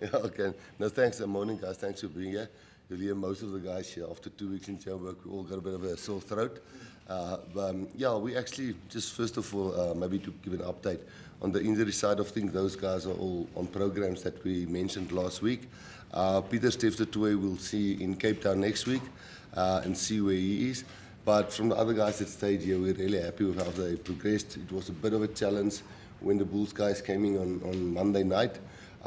Yeah, okay. No, thanks. Good morning, guys. Thanks for being here. You'll hear most of the guys here after 2 weeks in Joburg. We all got a bit of a sore throat. Yeah, we actually, just first of all, maybe to give an update on the injury side of things, those guys are all on programs that we mentioned last week. Peter Steftetoué we'll see in Cape Town next week and see where he is. But from the other guys that stayed here, we're really happy with how they progressed. It was a bit of a challenge when the Bulls guys came in on Monday night.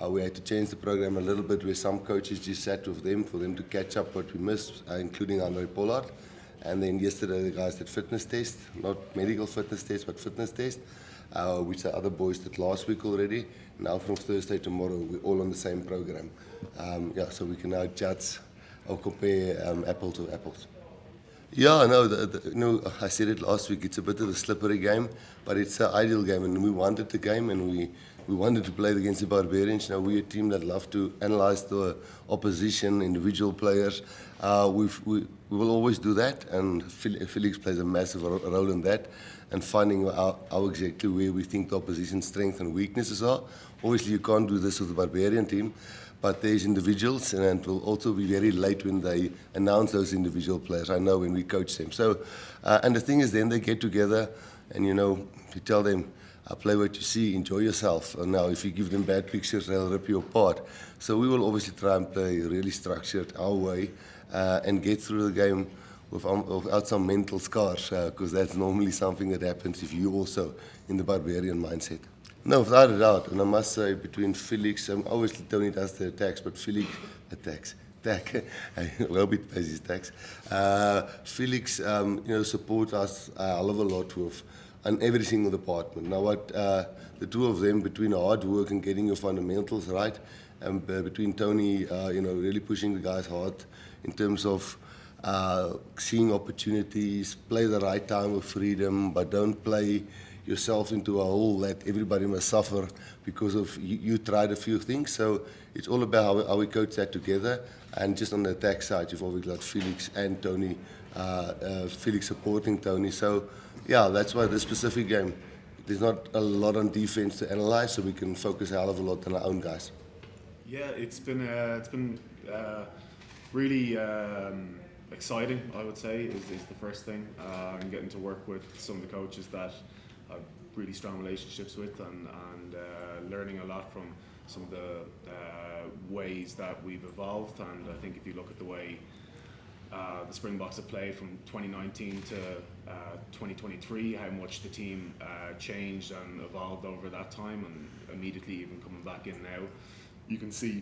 We had to change the program a little bit where some coaches just sat with them for them to catch up what we missed, including Andre Pollard. And then yesterday the guys did fitness test, not medical fitness test, but fitness test, which the other boys did last week already. Now from Thursday tomorrow, we're all on the same program. Yeah, so we can now judge or compare apples to apples. Yeah, no, I said it last week, it's a bit of a slippery game, but it's an ideal game, and we wanted the game, and we wanted to play against the Barbarians. Now, we're a team that love to analyze the opposition, individual players. We will always do that, and Felix plays a massive role in that, and finding out exactly where we think the opposition's strengths and weaknesses are. Obviously, you can't do this with the Barbarian team, but there's individuals, and it will also be very late when they announce those individual players. I know when we coach them. So, and the thing is, then they get together, and you tell them, play what you see, enjoy yourself. And now, if you give them bad pictures, they'll rip you apart. So we will obviously try and play really structured our way and get through the game without some mental scars, because that's normally something that happens if you're also in the Barbarian mindset. No, without a doubt, and I must say between Felix, obviously Tony does the attacks, but Felix attacks. Well, bit busy attacks. Felix, supports us a hell of a lot with on every single department. Now, what the two of them, between hard work and getting your fundamentals right, and between Tony, really pushing the guys hard in terms of seeing opportunities, play the right time with freedom, but don't play yourself into a hole that everybody must suffer because of you tried a few things. So it's all about how we coach that together. And just on the attack side, you've always got Felix and Tony, Felix supporting Tony. So yeah, that's why this specific game, there's not a lot on defense to analyze, so we can focus a hell of a lot on our own guys. Yeah, it's been really exciting, I would say, is the first thing. And getting to work with some of the coaches that I've really strong relationships with, and learning a lot from some of the ways that we've evolved. And I think if you look at the way the Springboks have played from 2019 to 2023, how much the team changed and evolved over that time, and immediately even coming back in now, you can see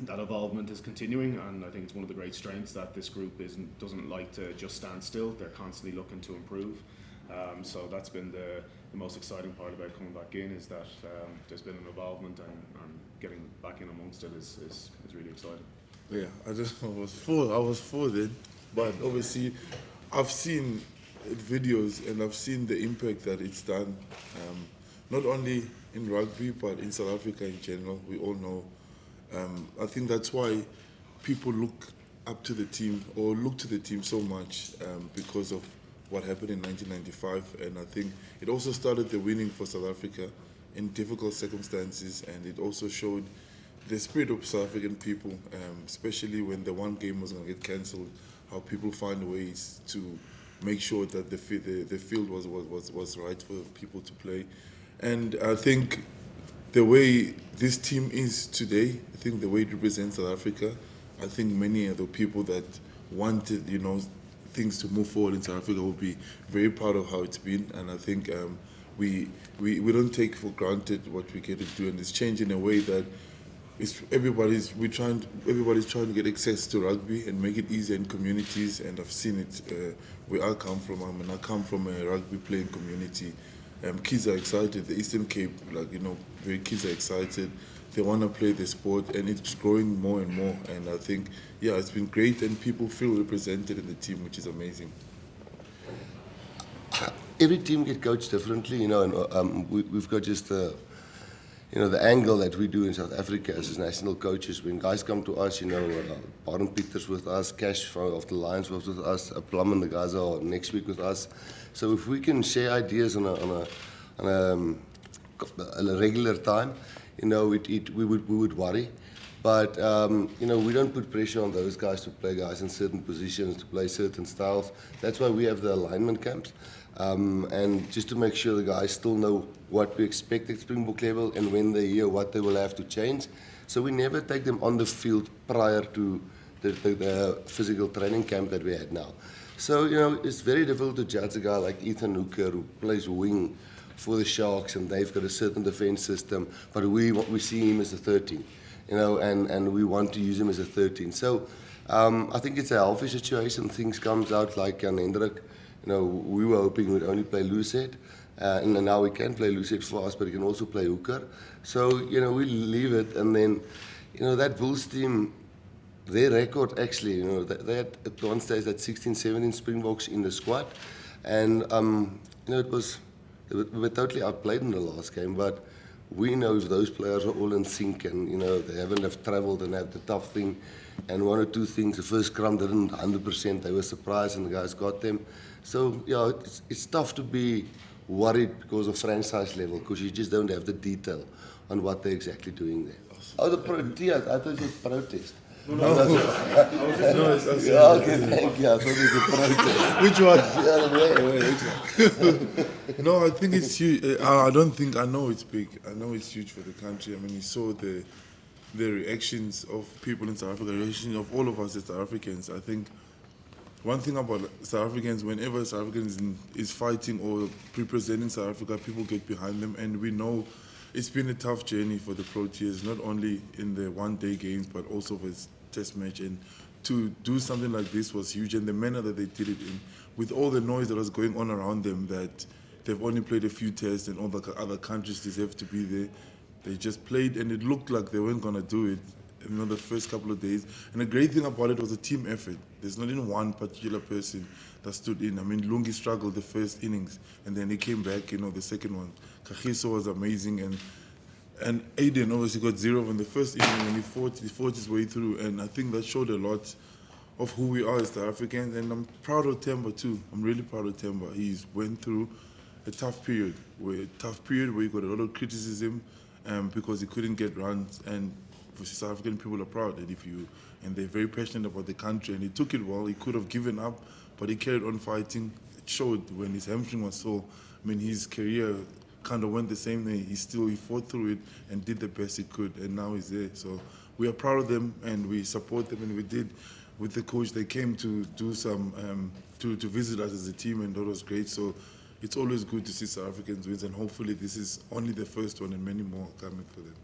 that evolvement is continuing. And I think it's one of the great strengths that this group doesn't like to just stand still. They're constantly looking to improve. So that's been the most exciting part about coming back in, is that there's been an involvement, and getting back in amongst it is really exciting. Yeah, I was full then, but obviously I've seen videos and I've seen the impact that it's done, not only in rugby but in South Africa in general. We all know. I think that's why people look up to the team, or look to the team so much, because of what happened in 1995, and I think it also started the winning for South Africa in difficult circumstances, and it also showed the spirit of South African people, especially when the one game was going to get cancelled, how people find ways to make sure that the field was right for people to play. And I think the way this team is today, I think the way it represents South Africa, I think many of the people that wanted, things to move forward in South Africa will be very proud of how it's been. And I think we don't take for granted what we get to do, and it's changed in a way that everybody's trying to get access to rugby and make it easier in communities. And I've seen it where I come from. I come from a rugby playing community. Kids are excited. The Eastern Cape, kids are excited. They want to play the sport, and it's growing more and more. And I think, it's been great, and people feel represented in the team, which is amazing. Every team gets coached differently, and we've got just the angle that we do in South Africa as national coaches. When guys come to us, Baron Pieters with us, Cash of the Lions was with us, Plum and the guys are next week with us. So if we can share ideas on a regular time, we would worry. But, we don't put pressure on those guys to play guys in certain positions, to play certain styles. That's why we have the alignment camps. And just to make sure the guys still know what we expect at Springbok level, and when they're here, what they will have to change. So we never take them on the field prior to the physical training camp that we had now. So, it's very difficult to judge a guy like Ethan Hooker, who plays wing for the Sharks, and they've got a certain defense system, but we see him as a 13, and we want to use him as a 13. So I think it's a healthy situation. Things comes out like Hendrik. We were hoping we'd only play Lucet, and now we can play Lucet fast, but he can also play hooker. So, we leave it, and then, that Bulls team, their record actually, they had at one stage that 16, 17 Springboks in the squad, and, it was, they were totally outplayed in the last game, but we know if those players are all in sync and, they haven't have travelled and have the tough thing, and one or two things, the first scrum didn't 100%, they were surprised and the guys got them. So, it's tough to be worried because of franchise level, because you just don't have the detail on what they're exactly doing there. Oh, the protest, I thought it was protest. No, it's Yeah, okay, thank you. I thought it was a protest. Which one? No, I think it's huge. I know it's big. I know it's huge for the country. I mean, you saw the reactions of people in South Africa, the reaction of all of us as South Africans. I think one thing about South Africans, whenever South Africans is fighting or representing South Africa, people get behind them, and we know it's been a tough journey for the Proteas, not only in the one-day games, but also for its test match. And to do something like this was huge, and the manner that they did it in, with all the noise that was going on around them, that they've only played a few tests and all the other countries deserve to be there. They just played, and it looked like they weren't going to do it, the first couple of days. And the great thing about it was a team effort. There's not even one particular person that stood in. I mean, Lungi struggled the first innings, and then he came back, the second one. Kagiso was amazing, and Aiden obviously got 0 in the first inning, and he fought his way through. And I think that showed a lot of who we are as South Africans. And I'm proud of Temba too. I'm really proud of Temba. He's went through a tough period where he got a lot of criticism because he couldn't get runs. And for South African people are proud that and they're very passionate about the country, and he took it well. He could have given up, but he carried on fighting. It showed when his hamstring was sore. I mean, his career kind of went the same way. He fought through it and did the best he could, and now he's there. So we are proud of them, and we support them, and we did with the coach. They came to do some to visit us as a team, and that was great. So it's always good to see South Africans win, and hopefully this is only the first one, and many more coming for them.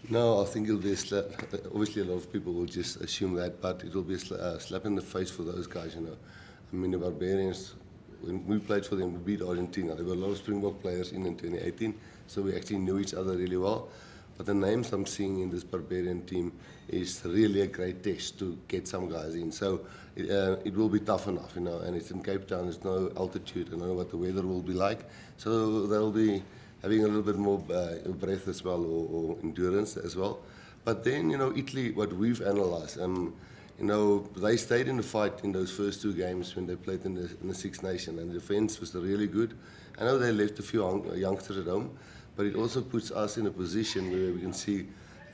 No, I think it'll be a slap. Obviously, a lot of people will just assume that, but it will be a slap in the face for those guys, I mean, the Barbarians, when we played for them, we beat Argentina. There were a lot of Springbok players in 2018, so we actually knew each other really well. But the names I'm seeing in this Barbarian team is really a great test to get some guys in. So it will be tough enough, and it's in Cape Town, there's no altitude, I don't know what the weather will be like. So they'll be having a little bit more breath as well, or endurance as well. But then, Italy, what we've analysed, they stayed in the fight in those first two games when they played in the Six Nations, and the defence was really good. I know they left a few youngsters at home, but it also puts us in a position where we can see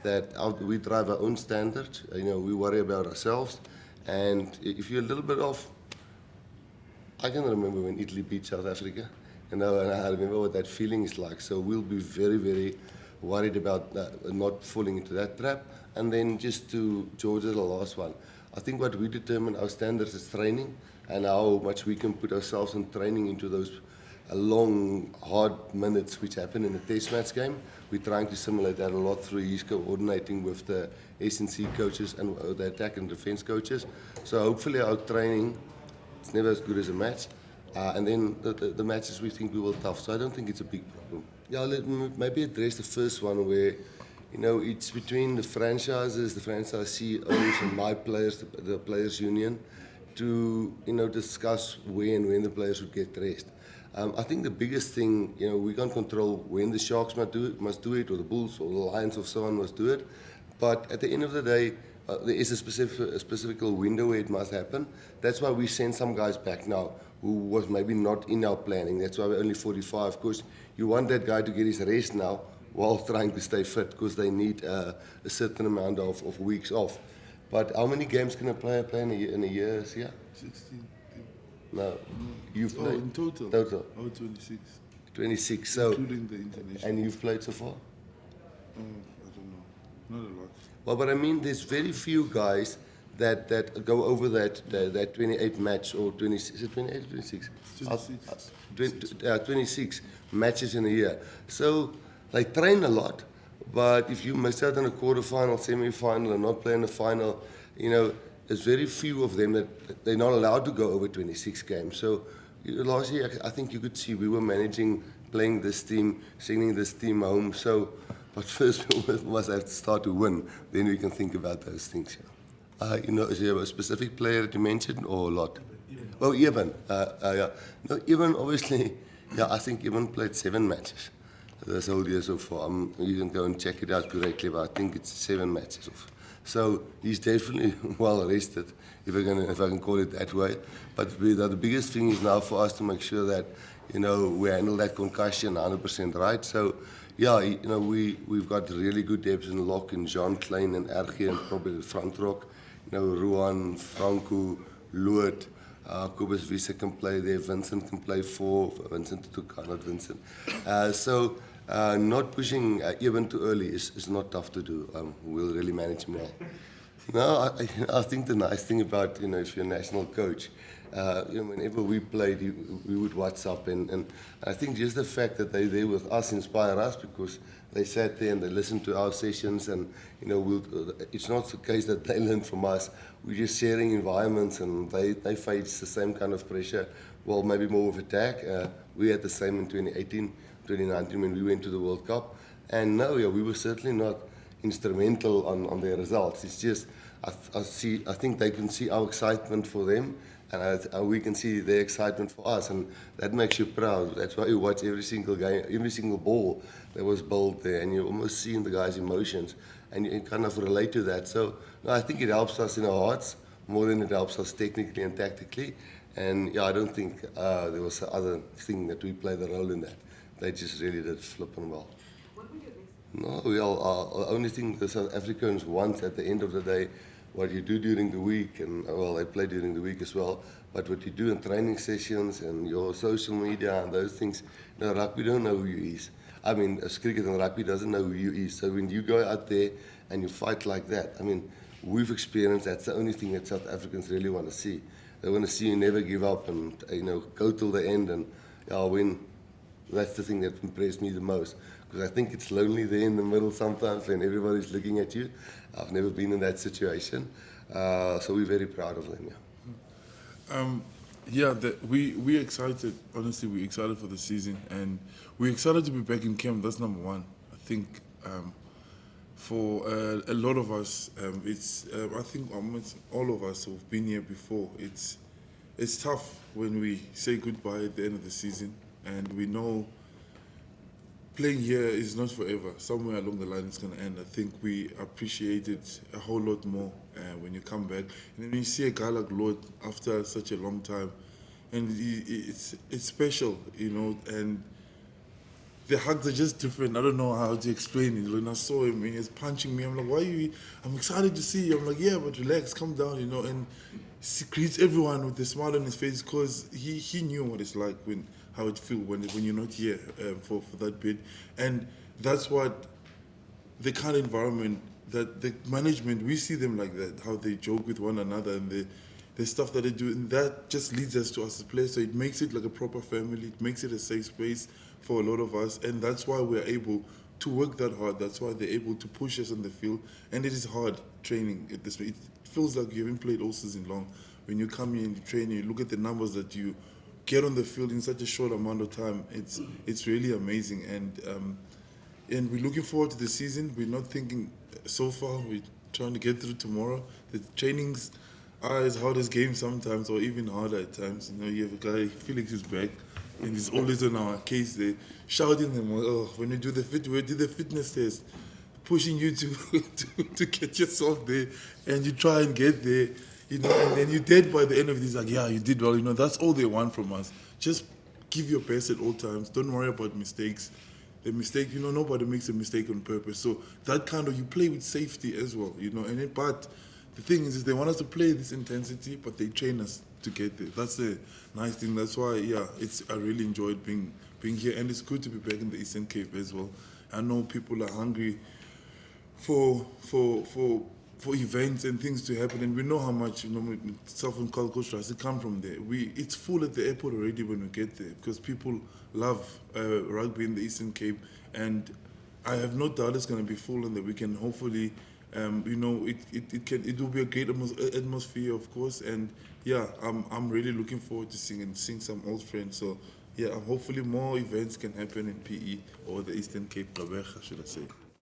that we drive our own standards, we worry about ourselves, and if you're a little bit off, I can remember when Italy beat South Africa, and I remember what that feeling is like. So we'll be very, very worried about not falling into that trap. And then just to Georgia, the last one, I think what we determine our standards is training, and how much we can put ourselves in training into those long, hard minutes which happen in a test match game. We're trying to simulate that a lot through his coordinating with the S&C coaches and the attack and defense coaches. So hopefully our training, it's never as good as a match. And then the matches we think we will tough. So I don't think it's a big problem. Yeah, let me maybe address the first one where, it's between the franchises, the franchise CEOs and my players, the players union, to, discuss where and when the players would get rest. I think the biggest thing, we can't control when the Sharks must do it, or the Bulls or the Lions or someone must do it. But at the end of the day, there is a specific window where it must happen. That's why we send some guys back now who was maybe not in our planning. That's why we're only 45. Of course, you want that guy to get his rest now while trying to stay fit because they need a certain amount of weeks off. But how many games can a player play in a year? Yeah? 16. No. You've Oh, played? in total? Total. Oh, 26. 26. So, Including the international. and you've played so far? I don't know. Not a lot. Well, but I mean, there's very few guys that go over that 28 match or 20, is it 28 or 26? 26. 26 matches in a year. So they train a lot, but if you miss out on a quarterfinal, semi-final, and not play in the final, you know, there's very few of them that they're not allowed to go over 26 games. So last year, I think you could see we were managing playing this team, sending this team home. So, but first we must have to start to win. Then we can think about those things. Yeah. You know, is there a specific player that you mentioned or a lot? Oh, Evan. Yeah. No, Evan, obviously, yeah, I think Evan played 7 matches this whole year so far. You can go and check it out correctly, but I think it's 7 matches. So he's definitely well rested, if I can call it that way. But the biggest thing is now for us to make sure that, you know, we handle that concussion 100% right. So, yeah, you know, we've got really good depth in lock and Jean Klein and RG and probably the front rock. You know, Ruan, Franco, Loot, Kobus Wiese can play there, Vincent can play 4, Vincent took not Vincent. So not pushing even too early is not tough to do. We'll really manage him well. No, I think the nice thing about, you know, if you're a national coach, you know, whenever we played, we would WhatsApp, and I think just the fact that they're there with us inspire us because they sat there and they listened to our sessions, and you know, it's not the case that they learn from us. We're just sharing environments, and they face the same kind of pressure. Well, maybe more of attack. We had the same in 2018, 2019 when we went to the World Cup, and no, yeah, we were certainly not instrumental on their results. It's just I think they can see our excitement for them, and we can see their excitement for us, and that makes you proud. That's why you watch every single game, every single ball that was bowled there, and you almost see in the guys' emotions, and you kind of relate to that. So no, I think it helps us in our hearts more than it helps us technically and tactically. And yeah, I don't think there was other thing that we played a role in that. They just really did flipping well. No, the only thing the South Africans want at the end of the day, what you do during the week, and well, they play during the week as well, but what you do in training sessions and your social media and those things, you know, rugby don't know who you is. I mean, as cricket and rugby doesn't know who you is. So when you go out there and you fight like that, I mean, we've experienced that's the only thing that South Africans really want to see. They want to see you never give up and, you know, go till the end and win. That's the thing that impressed me the most. Because I think it's lonely there in the middle sometimes when everybody's looking at you. I've never been in that situation. So we're very proud of them, yeah. We're excited. Honestly, we're excited for the season. And we're excited to be back in camp. That's number one. I think for a lot of us, I think almost all of us who've been here before, it's tough when we say goodbye at the end of the season. And we know playing here is not forever. Somewhere along the line it's going to end. I think we appreciate it a whole lot more when you come back. And then when you see a guy like Lord after such a long time, and it's special, you know, and the hugs are just different. I don't know how to explain it. When I saw him, he was punching me. I'm like, why are you? I'm excited to see you. I'm like, yeah, but relax, calm down, you know. And he greets everyone with a smile on his face because he knew what it's like how it feels when you're not here for that bit. And that's what the kind of environment that the management, we see them like that, how they joke with one another and the stuff that they do, and that just leads us to us as players. So it makes it like a proper family. It makes it a safe space for a lot of us, and that's why we're able to work that hard. That's why they're able to push us on the field, and it is hard training at this. It feels like you haven't played all season long. When you come here and you train, you look at the numbers that you get on the field in such a short amount of time. It's really amazing, and we're looking forward to the season. We're not thinking so far. We're trying to get through tomorrow. The trainings are as hard as games sometimes, or even harder at times. You know, you have a guy, Felix is back, and he's always on our case there, shouting them, when we do the fitness test, pushing you to get yourself there, and you try and get there, you know, and then you're dead by the end of it. He's like, yeah, you did well, you know, that's all they want from us. Just give your best at all times. Don't worry about mistakes. the mistake, nobody makes a mistake on purpose. So that kind of, you play with safety as well, but the thing is they want us to play this intensity, but they train us to get there. That's the nice thing. That's why, I really enjoyed being here, and it's good to be back in the Eastern Cape as well. I know people are hungry for events and things to happen, and we know how much South and Culture has come from there. It's full at the airport already when we get there because people love rugby in the Eastern Cape, and I have no doubt it's going to be full on the weekend. Hopefully, it will be a great atmosphere, of course, and I'm really looking forward to seeing some old friends. So hopefully more events can happen in PE or the Eastern Cape, should I say.